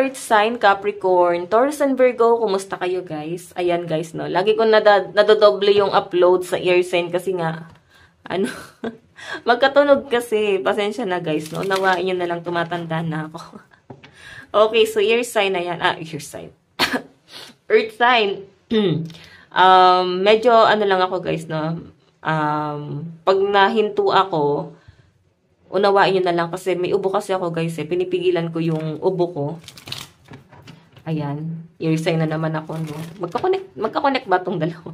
Earth sign, Capricorn, Taurus and Virgo, kumusta kayo guys? Ayan guys, no. Lagi ko nadodoble yung upload sa air sign kasi nga, ano, magkatunog kasi. Pasensya na guys, no. Nawain nyo na lang, tumatanda na ako. Okay, so air sign na yan. Air sign. Earth sign. Medyo ano lang ako guys, no. Pag nahinto ako, unawain nyo na lang kasi may ubo kasi ako guys eh. Pinipigilan ko yung ubo ko. Ayan. Ear sign na naman ako, no. Magkakonect ba tong dalawa?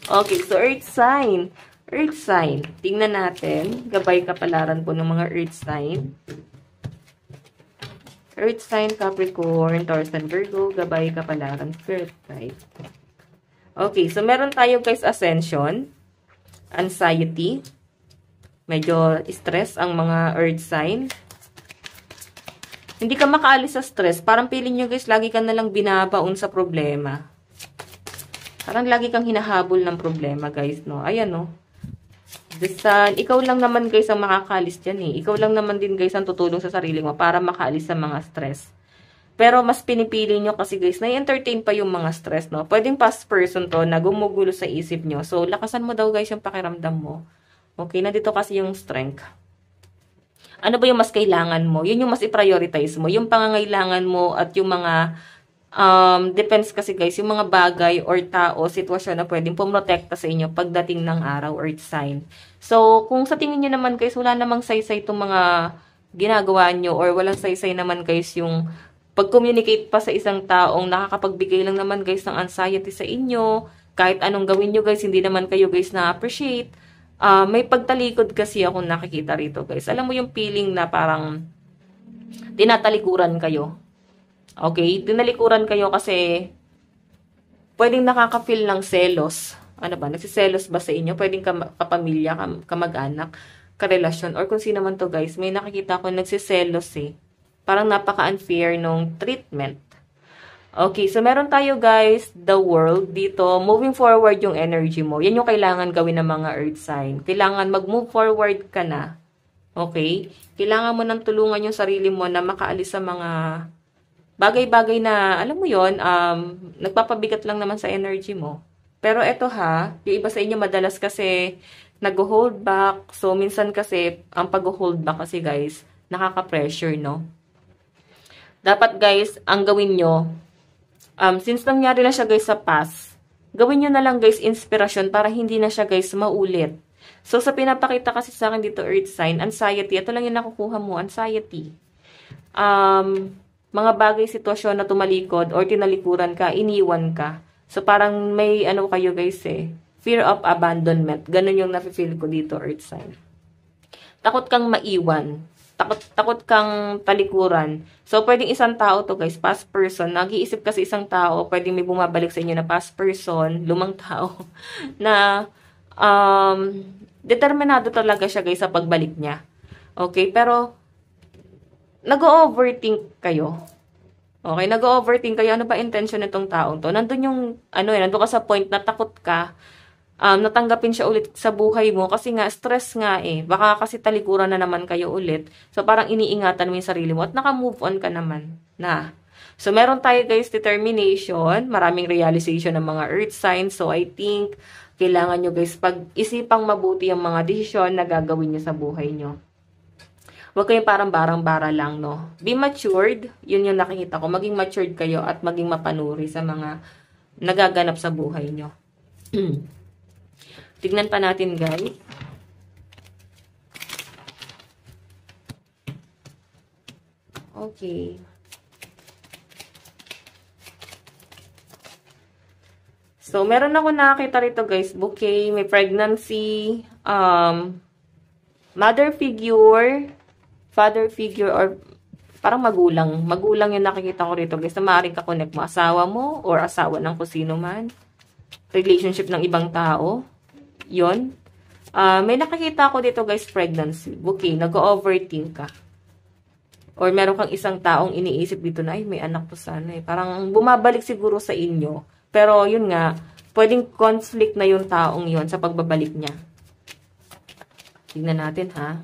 Okay, so earth sign. Earth sign. Tingnan natin. Gabay kapalaran po ng mga earth sign. Earth sign, Capricorn, Taurus and Virgo. Gabay kapalaran. Earth sign. Okay, so meron tayo guys ascension. Anxiety. Medyo stress ang mga earth sign. Hindi ka makaalis sa stress. Parang feeling nyo guys, lagi ka nalang binabaon sa problema. Parang lagi kang hinahabol ng problema guys, no? Ayan, no? The Sun. Ikaw lang naman guys ang makakaalis dyan eh. Ikaw lang naman din guys ang tutulong sa sarili mo para makaalis sa mga stress. Pero mas pinipili nyo kasi guys, na-entertain pa yung mga stress, no? Pwedeng past person to na gumugulo sa isip nyo. So, lakasan mo daw guys yung pakiramdam mo. Okay, nandito kasi yung strength. Ano ba yung mas kailangan mo? Yun yung mas i-prioritize mo. Yung pangangailangan mo at yung mga, depends kasi guys, yung mga bagay or tao, sitwasyon na pwedeng pumotekta sa inyo pagdating ng araw, earth sign. So, kung sa tingin nyo naman guys, wala namang saysay itong mga ginagawa nyo or walang saysay naman guys yung pag-communicate pa sa isang taong nakakapagbigay lang naman guys ng anxiety sa inyo. Kahit anong gawin nyo guys, hindi naman kayo guys na-appreciate. May pagtalikod kasi akong nakikita rito guys. Alam mo yung feeling na parang tinatalikuran kayo. Okay? Tinalikuran kayo kasi pwedeng nakaka-feel ng selos. Ano ba? Nagsiselos ba sa inyo? Pwedeng kapamilya, kamag-anak, karelasyon, or kung sino man to guys. May nakikita ko nagsiselos eh. Parang napaka-unfair nung treatment. Okay, so meron tayo guys, the world dito, moving forward yung energy mo. Yan yung kailangan gawin ng mga earth sign. Kailangan mag-move forward ka na. Okay? Kailangan mo nang tulungan yung sarili mo na makaalis sa mga bagay-bagay na, alam mo yon, nagpapabigat lang naman sa energy mo. Pero eto ha, yung iba sa inyo madalas kasi nag-hold back. So, minsan kasi, ang pag-hold back kasi guys, nakaka-pressure, no? Dapat guys, ang gawin nyo, since nangyari na siya guys sa past, gawin nyo na lang guys inspirasyon para hindi na siya guys maulit. So sa pinapakita kasi sa akin dito earth sign, anxiety, ito lang yung nakukuha mo, anxiety. Mga bagay, sitwasyon na tumalikod or tinalikuran ka, iniwan ka. So parang may ano kayo guys eh, fear of abandonment. Ganun yung nafe-feel ko dito earth sign. Takot kang maiwan. Takot kang talikuran. So, pwedeng isang tao to guys, past person. Nag-iisip kasi isang tao, pwedeng may bumabalik sa inyo na past person, lumang tao, na determinado talaga siya guys sa pagbalik niya. Okay, pero nag-overthink kayo. Okay, nag-overthink kayo. Ano ba intention nitong taong to? Nandun yung, nandun ka sa point na takot ka, natanggapin siya ulit sa buhay mo kasi nga stress nga eh. Baka kasi talikuran na naman kayo ulit. So parang iniingatan mo yung sarili mo at naka-move on ka naman na. So meron tayo guys determination, maraming realization ng mga earth signs. So I think kailangan nyo guys pag-isipang mabuti ang mga desisyon na gagawin nyo sa buhay nyo. Huwag kayong parang barang-bara lang, no? Be matured, yun yung nakikita ko. Maging matured kayo at maging mapanuri sa mga nagaganap sa buhay nyo. Tignan pa natin, guys. Okay. So, meron ako nakakita rito, guys. Bouquet, may pregnancy, mother figure, father figure, or parang magulang. Magulang yung nakikita ko rito, guys, na maaaring kakonect mo. Asawa mo or asawa ng kusino man. Relationship ng ibang tao. Yun. May nakakita ko dito guys, pregnancy. Bouquet, nag-overthink ka. Or meron kang isang taong iniisip dito na, ay, may anak to sana eh. Parang bumabalik siguro sa inyo. Pero yun nga, pwedeng conflict na yung taong yun sa pagbabalik niya. Tignan natin ha.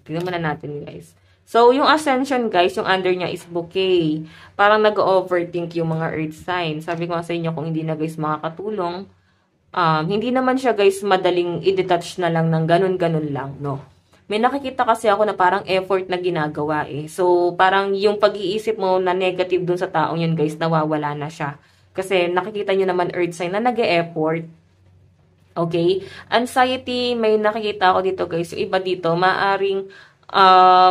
Tignan muna natin guys. So, yung Ascension, guys, yung under niya is bouquet. Parang nag-overthink yung mga earth sign. Sabi ko nga sa inyo, kung hindi na, guys, makakatulong, hindi naman siya, guys, madaling i-detach na lang ng ganun-ganun lang, no? May nakikita kasi ako na parang effort na ginagawa eh. So, parang yung pag-iisip mo na negative dun sa taong yun, guys, nawawala na siya. Kasi nakikita nyo naman earth sign na nag-e-effort. Okay? Anxiety, may nakikita ako dito, guys. Yung iba dito, maaring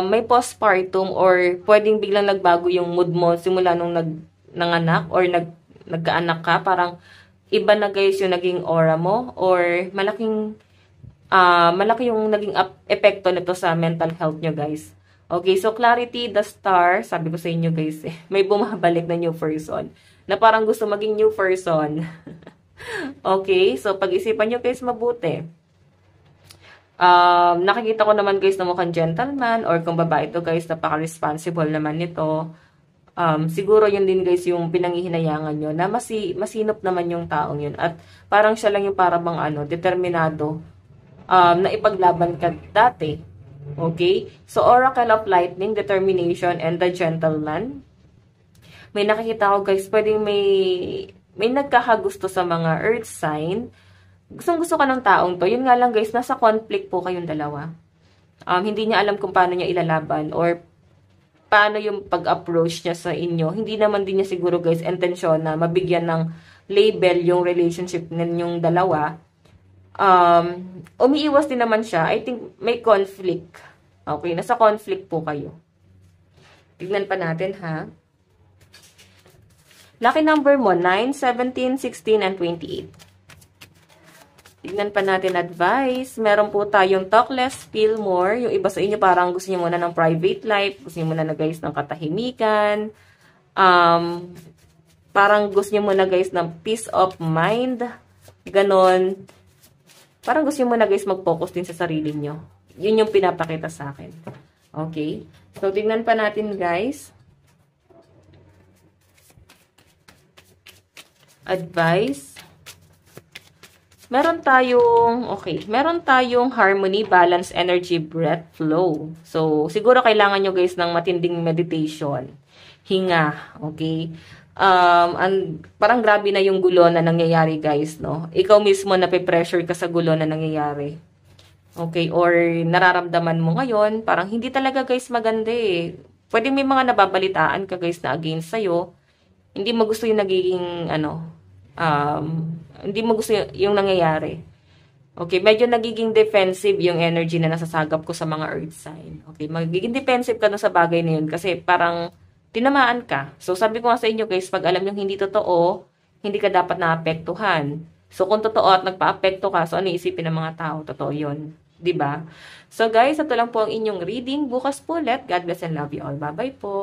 may postpartum or pwedeng biglang nagbago yung mood mo simula nung nanganak or nagkaanak ka. Parang iba na, guys, yung naging aura mo or malaki yung naging epekto nito sa mental health nyo, guys. Okay, so clarity, the star, sabi ko sa inyo, guys, may bumabalik na new person na parang gusto maging new person. Okay, so pag-isipan nyo, guys, mabuti. Nakikita ko naman, guys, na mukhang gentleman or kung babae ito, guys, napaka-responsible naman nito. Siguro yun din, guys, yung pinanghihinayangan nyo na masinop naman yung taong yun at parang siya lang yung parang determinado na ipaglaban ka dati. Okay? So, Oracle of Lightning, Determination, and the Gentleman. May nakikita ko, guys, pwedeng may nagkakagusto sa mga earth sign. Gustong-gusto ka ng taong to. Yun nga lang, guys, nasa conflict po kayong dalawa. Hindi niya alam kung paano niya ilalaban or paano yung pag-approach niya sa inyo. Hindi naman din niya siguro, guys, intensyon na mabigyan ng label yung relationship ninyong dalawa. Umiiwas din naman siya. I think may conflict. Okay, nasa conflict po kayo. Tignan pa natin, ha? Lucky number mo, 9, 17, 16, and 28. Tignan pa natin advice. Meron po tayong talk less, feel more. Yung iba sa inyo parang gusto niyo muna ng private life. Gusto niyo muna na, guys, ng katahimikan. Parang gusto niyo muna, guys, ng peace of mind. Ganon. Parang gusto niyo muna, guys, mag-focus din sa sarili niyo. Yun yung pinapakita sa akin. Okay? So, tignan pa natin, guys. Advice. Meron tayong harmony, balance, energy, breath, flow. So, siguro kailangan nyo, guys, ng matinding meditation. Hinga, okay? Parang grabe na yung gulo na nangyayari, guys, no? Ikaw mismo nape-pressure ka sa gulo na nangyayari. Okay? Or nararamdaman mo ngayon, parang hindi talaga, guys, maganda eh. Pwede may mga nababalitaan ka, guys, na against sa'yo. Hindi mo gusto yung nagiging, hindi mo gusto yung nangyayari. Okay, medyo nagiging defensive yung energy na nasasagap ko sa mga earth sign. Okay, magiging defensive ka dun sa bagay na yun kasi parang tinamaan ka. So, sabi ko nga sa inyo, guys, pag alam yung hindi totoo, hindi ka dapat naapektuhan. So, kung totoo at nagpa-apekto ka, so ano isipin ng mga tao? Totoo yun. Diba? So, guys, ito lang po ang inyong reading. Bukas po ulit. God bless and love you all. Bye-bye po.